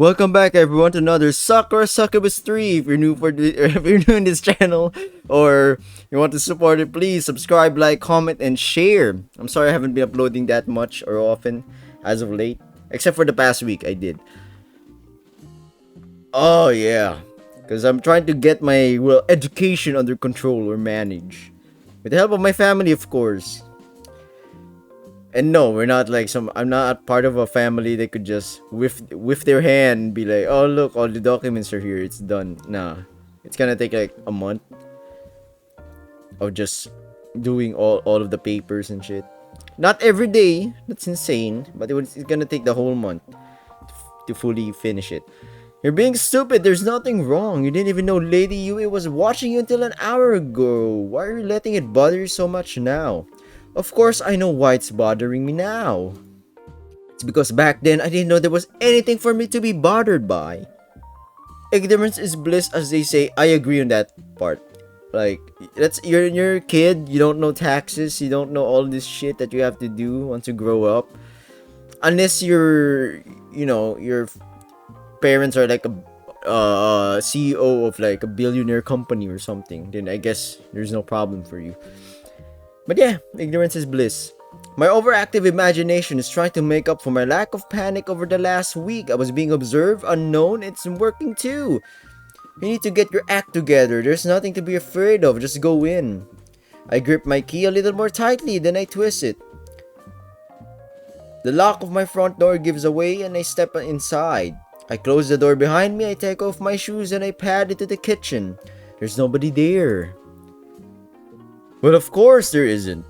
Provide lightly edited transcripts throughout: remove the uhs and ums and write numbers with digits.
Welcome back, everyone, to another Sakura Succubus 3. If you're new if you're new in this channel or you want to support it, please subscribe, like, comment, and share. I'm sorry I haven't been uploading that much or often as of late, except for the past week I did. Oh yeah, because I'm trying to get my education under control or manage, with the help of my family, of course. And no, we're not like I'm not part of a family that could just whiff their hand and be like, oh look, all the documents are here, it's done. Nah. It's gonna take like a month of just doing all of the papers and shit. Not every day, that's insane, but it's gonna take the whole month to fully finish it. You're being stupid, there's nothing wrong. You didn't even know Lady Yui was watching you until an hour ago. Why are you letting it bother you so much now? Of course, I know why it's bothering me now. It's because back then, I didn't know there was anything for me to be bothered by. Ignorance is bliss, as they say. I agree on that part. Like, you're a kid, you don't know taxes, you don't know all this shit that you have to do once you grow up. Unless your parents are like a CEO of like a billionaire company or something, then I guess there's no problem for you. But yeah, ignorance is bliss. My overactive imagination is trying to make up for my lack of panic over the last week. I was being observed, unknown, it's working too. You need to get your act together. There's nothing to be afraid of, just go in. I grip my key a little more tightly, then I twist it. The lock of my front door gives away and I step inside. I close the door behind me, I take off my shoes and I pad into the kitchen. There's nobody there. Well, of course there isn't.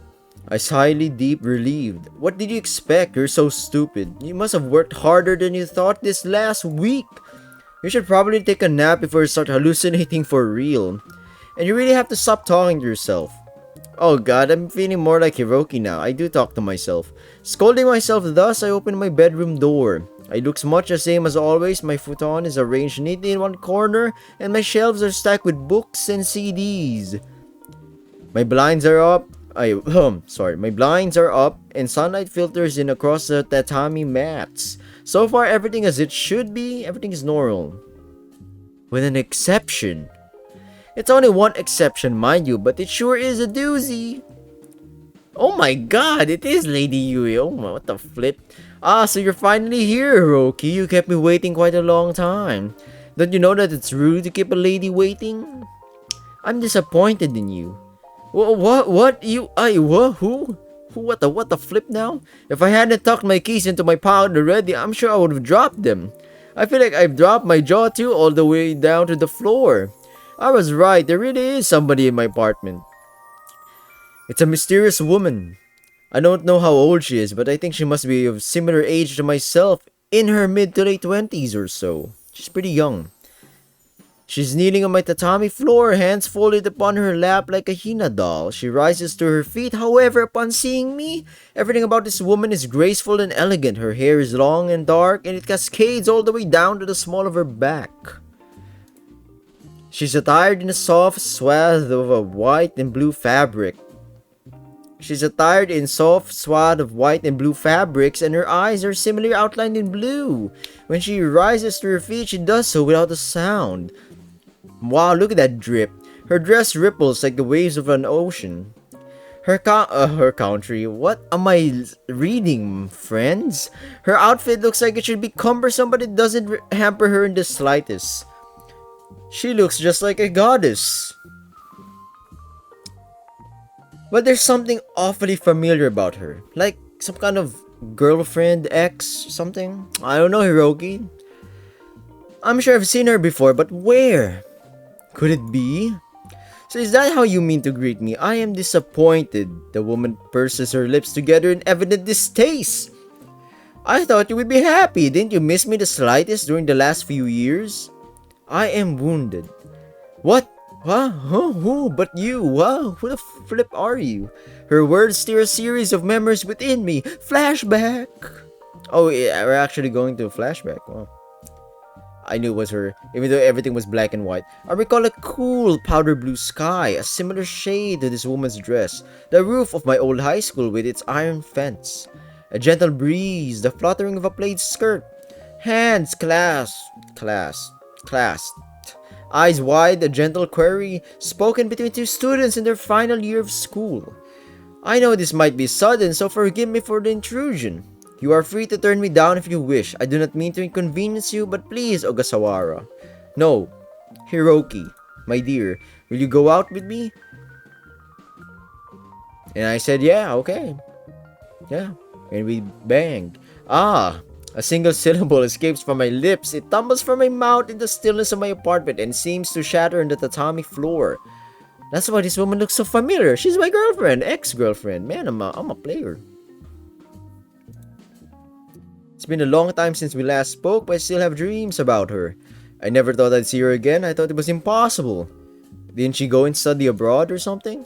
I sigh, deep relieved. What did you expect? You're so stupid. You must have worked harder than you thought this last week. You should probably take a nap before you start hallucinating for real. And you really have to stop talking to yourself. Oh god, I'm feeling more like Hiroki now. I do talk to myself. Scolding myself thus, I open my bedroom door. It looks much the same as always. My futon is arranged neatly in one corner and my shelves are stacked with books and CDs. My blinds are up. My blinds are up and sunlight filters in across the tatami mats. So far, everything as it should be. Everything is normal. With an exception. It's only one exception, mind you, but it sure is a doozy. Oh my god, it is Lady Yui. Oh my, what the flip. Ah, so you're finally here, Hiroki. You kept me waiting quite a long time. Don't you know that it's rude to keep a lady waiting? I'm disappointed in you. What? You? Who? What the flip now? If I hadn't tucked my keys into my pocket already, I'm sure I would have dropped them. I feel like I've dropped my jaw too all the way down to the floor. I was right, there really is somebody in my apartment. It's a mysterious woman. I don't know how old she is, but I think she must be of similar age to myself, in her mid to late 20s or so. She's pretty young. She's kneeling on my tatami floor, hands folded upon her lap like a Hina doll. She rises to her feet, however, upon seeing me, everything about this woman is graceful and elegant. Her hair is long and dark, and it cascades all the way down to the small of her back. She's attired in a soft swath of a white and blue fabric. and her eyes are similarly outlined in blue. When she rises to her feet, she does so without a sound. Wow, look at that drip. Her dress ripples like the waves of an ocean. Her country. What am I reading, friends? Her outfit looks like it should be cumbersome, but it doesn't hamper her in the slightest. She looks just like a goddess. But there's something awfully familiar about her. Like some kind of girlfriend, ex, something. I don't know, Hiroki. I'm sure I've seen her before, but where? Could it be? So is that how you mean to greet me? I am disappointed. The woman purses her lips together in evident distaste. I thought you would be happy. Didn't you miss me the slightest during the last few years? I am wounded. What? Huh? Who? But you? Huh? Who the flip are you? Her words stir a series of memories within me. Flashback. Oh yeah, we're actually going to a flashback. Wow. I knew it was her, even though everything was black and white. I recall a cool powder blue sky, a similar shade to this woman's dress, the roof of my old high school with its iron fence, a gentle breeze, the fluttering of a plaid skirt, Hands clasped. Eyes wide, a gentle query spoken between two students in their final year of school. I know this might be sudden, so forgive me for the intrusion. You are free to turn me down if you wish. I do not mean to inconvenience you, but please, Ogasawara. No, Hiroki, my dear, will you go out with me? And I said, yeah, okay. Yeah, and we banged. Ah, a single syllable escapes from my lips. It tumbles from my mouth in the stillness of my apartment and seems to shatter on the tatami floor. That's why this woman looks so familiar. She's my girlfriend, ex-girlfriend. Man, I'm a player. It's been a long time since we last spoke, but I still have dreams about her. I never thought I'd see her again. I thought it was impossible. Didn't she go and study abroad or something?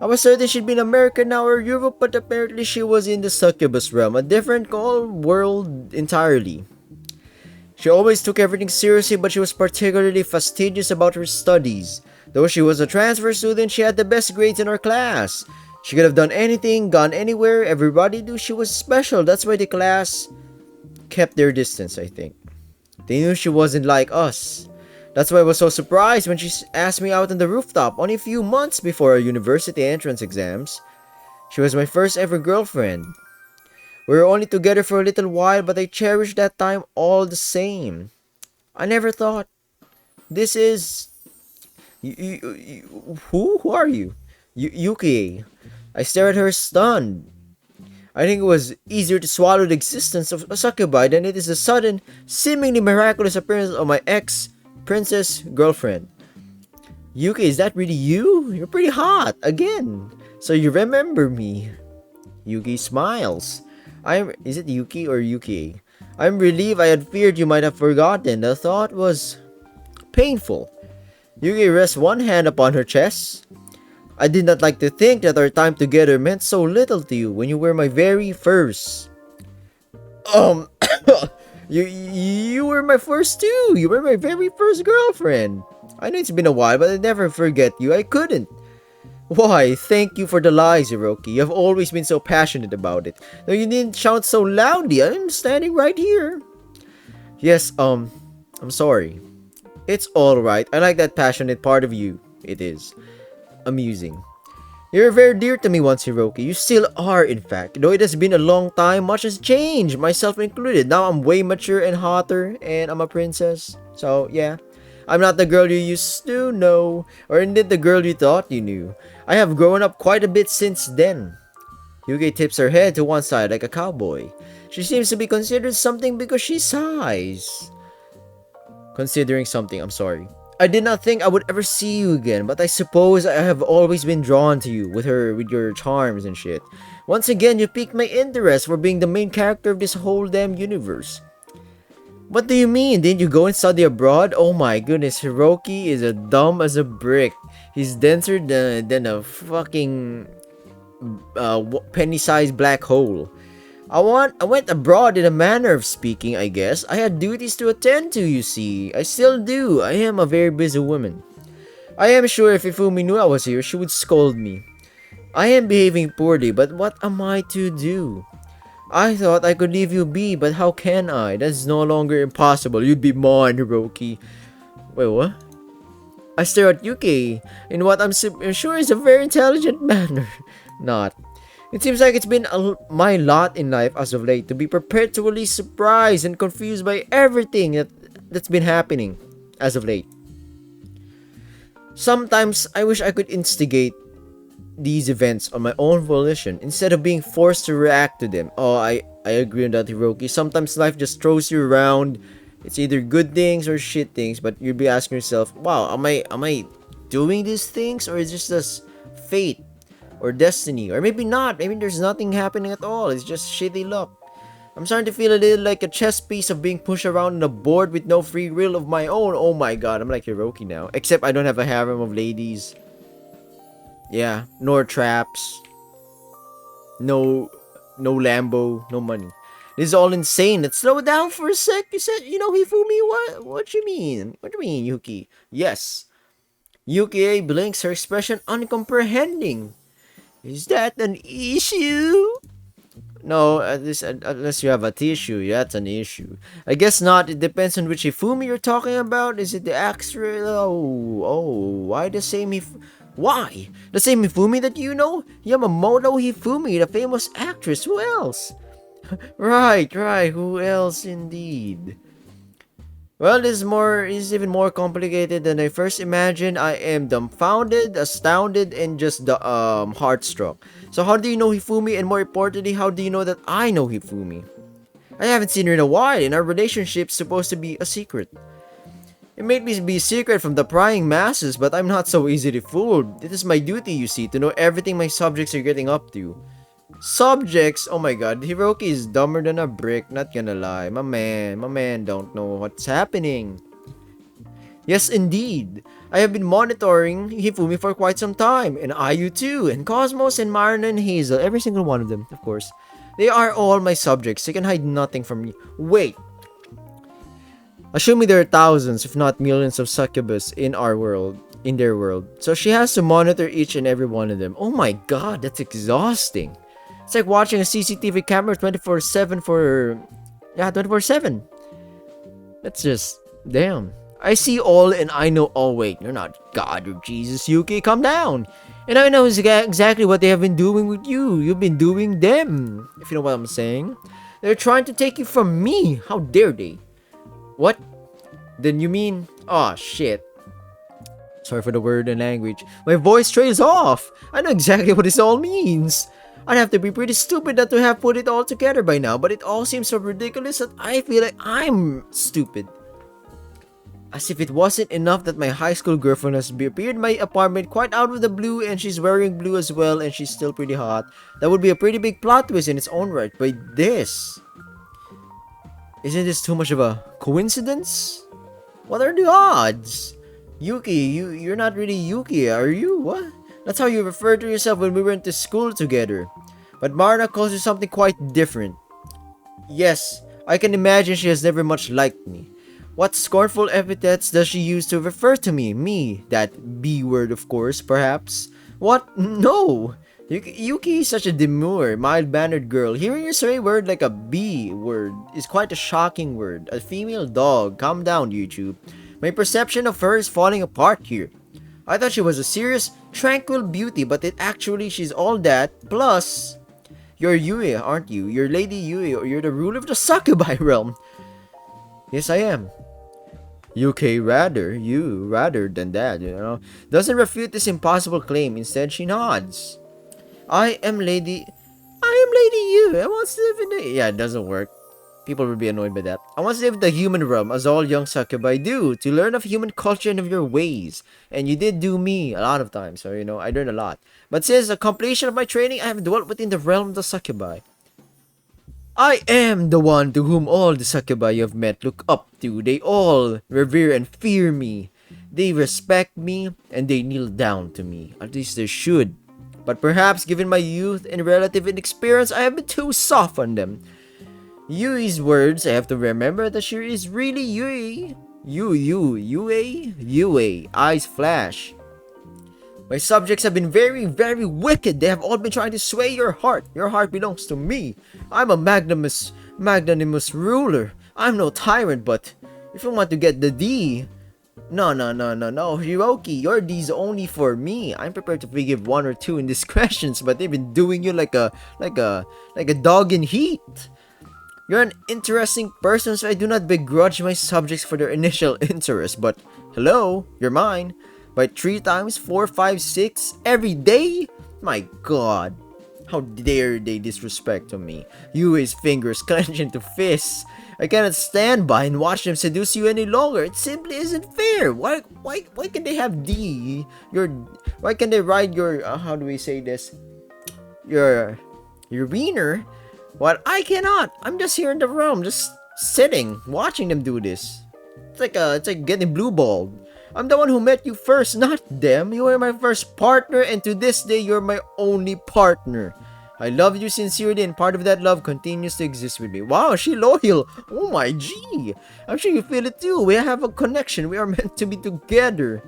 I was certain she'd be in America now or Europe, but apparently she was in the succubus realm, a different world entirely. She always took everything seriously, but she was particularly fastidious about her studies. Though she was a transfer student, she had the best grades in her class. She could have done anything, gone anywhere. Everybody knew she was special. That's why the class kept their distance, I think. They knew she wasn't like us. That's why I was so surprised when she asked me out on the rooftop only a few months before our university entrance exams. She was my first ever girlfriend. We were only together for a little while, but I cherished that time all the same. I never thought, this is... Who? Who are you? Yuki. I stared at her stunned. I think it was easier to swallow the existence of a succubi than it is the sudden, seemingly miraculous appearance of my ex-princess girlfriend. Yuki, is that really you? You're pretty hot, again. So you remember me. Yuki smiles. Is it Yuki or Yuki? I'm relieved. I had feared you might have forgotten. The thought was painful. Yuki rests one hand upon her chest. I did not like to think that our time together meant so little to you when you were my very first. You were my first too. You were my very first girlfriend. I know it's been a while, but I'd never forget you. I couldn't. Why, thank you for the lies, Hiroki. You have always been so passionate about it. No, you didn't shout so loudly. I'm standing right here. Yes, I'm sorry. It's alright. I like that passionate part of you. It is amusing. You're very dear to me once, Hiroki. You still are, in fact. Though it has been a long time, much has changed, myself included. Now I'm way mature and hotter, and I'm a princess. So, yeah. I'm not the girl you used to know, or indeed the girl you thought you knew. I have grown up quite a bit since then. Yuki tips her head to one side like a cowboy. She seems to be considered something because she sighs. Considering something, I'm sorry. I did not think I would ever see you again, but I suppose I have always been drawn to you with your charms and shit. Once again, you piqued my interest for being the main character of this whole damn universe. What do you mean? Didn't you go and study abroad? Oh my goodness, Hiroki is as dumb as a brick. He's denser than a fucking penny-sized black hole. I went abroad in a manner of speaking, I guess. I had duties to attend to, you see. I still do. I am a very busy woman. I am sure if Ifumi knew I was here, she would scold me. I am behaving poorly, but what am I to do? I thought I could leave you be, but how can I? That's no longer impossible. You'd be mine, Hiroki. Wait, what? I stare at Yuki in what I'm sure is a very intelligent manner. Not. It seems like it's been my lot in life as of late to be perpetually surprised and confused by everything that's been happening as of late. Sometimes I wish I could instigate these events on my own volition instead of being forced to react to them. Oh, I agree on that, Hiroki. Sometimes life just throws you around. It's either good things or shit things, but you'll be asking yourself, wow, am I doing these things, or is this just fate or destiny? Or maybe not. Maybe there's nothing happening at all. It's just shitty luck. I'm starting to feel a little like a chess piece of being pushed around on a board with no free will of my own. Oh my god, I'm like Hiroki now. Except I don't have a harem of ladies. Yeah, nor traps. No Lambo, no money. This is all insane. Let's slow down for a sec. You said, Hifumi, what you mean? What do you mean, Yuki? Yes. Yuki blinks, her expression uncomprehending. Is that an issue? No, at least unless you have a tissue, yeah, that's an issue. I guess not. It depends on which Hifumi you're talking about. Is it the actual? Why the same Why the same Hifumi that you know? Yamamoto Hifumi, the famous actress. Who else? Right, right. Who else indeed? Well, this is even more complicated than I first imagined. I am dumbfounded, astounded, and just heartstruck. So how do you know Hifumi, and more importantly, how do you know that I know Hifumi? I haven't seen her in a while, and our relationship's supposed to be a secret. It may be secret from the prying masses, but I'm not so easily fooled. It is my duty, you see, to know everything my subjects are getting up to. Subjects? Oh my god, Hiroki is dumber than a brick, not gonna lie. My man don't know what's happening. Yes, indeed. I have been monitoring Hifumi for quite some time, and Ayu too, and Cosmos, and Marina, and Hazel, every single one of them, of course. They are all my subjects, they can hide nothing from me. Wait. Assuming there are thousands, if not millions of succubus in their world. So she has to monitor each and every one of them. Oh my god, that's exhausting. It's like watching a CCTV camera 24/7 for... Yeah, 24/7. That's just... Damn. I see all and I know all. Wait, you're not God or Jesus, Yuki. Calm down. And I know exactly what they have been doing with you. You've been doing them. If you know what I'm saying. They're trying to take you from me. How dare they? What? Then you mean... Oh, shit. Sorry for the word and language. My voice trails off. I know exactly what this all means. I'd have to be pretty stupid not to have put it all together by now, but it all seems so ridiculous that I feel like I'm stupid. As if it wasn't enough that my high school girlfriend has appeared in my apartment quite out of the blue, and she's wearing blue as well, and she's still pretty hot. That would be a pretty big plot twist in its own right, but this... Isn't this too much of a coincidence? What are the odds? Yuki, you're not really Yuki, are you? What? That's how you referred to yourself when we went to school together. But Marna calls you something quite different. Yes, I can imagine she has never much liked me. What scornful epithets does she use to refer to me? Me, that B word of course, perhaps? What? No! Yuki is such a demure, mild-mannered girl. Hearing her say a word like a B word is quite a shocking word. A female dog. Calm down, YouTube. My perception of her is falling apart here. I thought she was a serious, tranquil beauty, but she's all that. Plus, you're Yui, aren't you? You're Lady Yui, or you're the ruler of the succubi realm. Yes, I am. UK rather than that, you know. Doesn't refute this impossible claim. Instead, she nods. I am Lady Yui. I once live in the... Yeah, it doesn't work. People would be annoyed by that. I once lived in the human realm, as all young succubi do, to learn of human culture and of your ways. And you did do me a lot of times, so, you know, I learned a lot. But since the completion of my training, I have dwelt within the realm of the succubi. I am the one to whom all the succubi you have met look up to. They all revere and fear me. They respect me, and they kneel down to me. At least they should. But perhaps, given my youth and relative inexperience, I have been too soft on them. Yui's words, I have to remember that she is really Yui. Yui. Eyes flash. My subjects have been very, very wicked. They have all been trying to sway your heart. Your heart belongs to me. I'm a magnanimous ruler. I'm no tyrant, but if you want to get the D... No, Hiroki, your D's only for me. I'm prepared to forgive one or two indiscretions, but they've been doing you like a dog in heat. You're an interesting person, so I do not begrudge my subjects for their initial interest, but hello, you're mine. By 3 times, 4, 5, 6, every day? My god. How dare they disrespect to me. Yui's fingers clench into fists. I cannot stand by and watch them seduce you any longer. It simply isn't fair. Why can they have D? Why can they ride your, how do we say this? Your wiener? What? I cannot. I'm just here in the room, just sitting, watching them do this. It's like getting blue balled. I'm the one who met you first, not them. You were my first partner, and to this day, you're my only partner. I love you sincerely, and part of that love continues to exist with me. Wow, is she loyal? Oh my G. I'm sure you feel it too. We have a connection. We are meant to be together.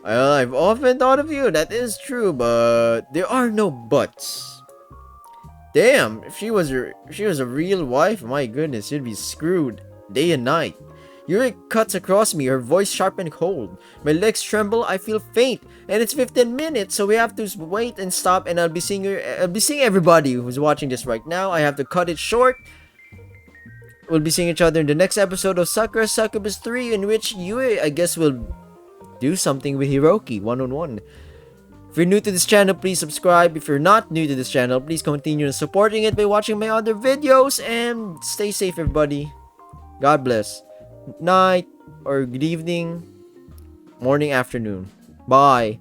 I've often thought of you. That is true, but there are no buts. Damn, if she was a real wife, my goodness, she'd be screwed day and night. Yuri cuts across me, her voice sharp and cold. My legs tremble, I feel faint, and it's 15 minutes, so we have to wait and stop, and I'll be seeing everybody who's watching this right now. I have to cut it short. We'll be seeing each other in the next episode of Sakura Succubus 3, in which Yui, I guess, will do something with Hiroki, one-on-one. If you're new to this channel, please subscribe. If you're not new to this channel, please continue supporting it by watching my other videos, and stay safe, everybody. God bless. Night, or good evening, morning, afternoon. Bye.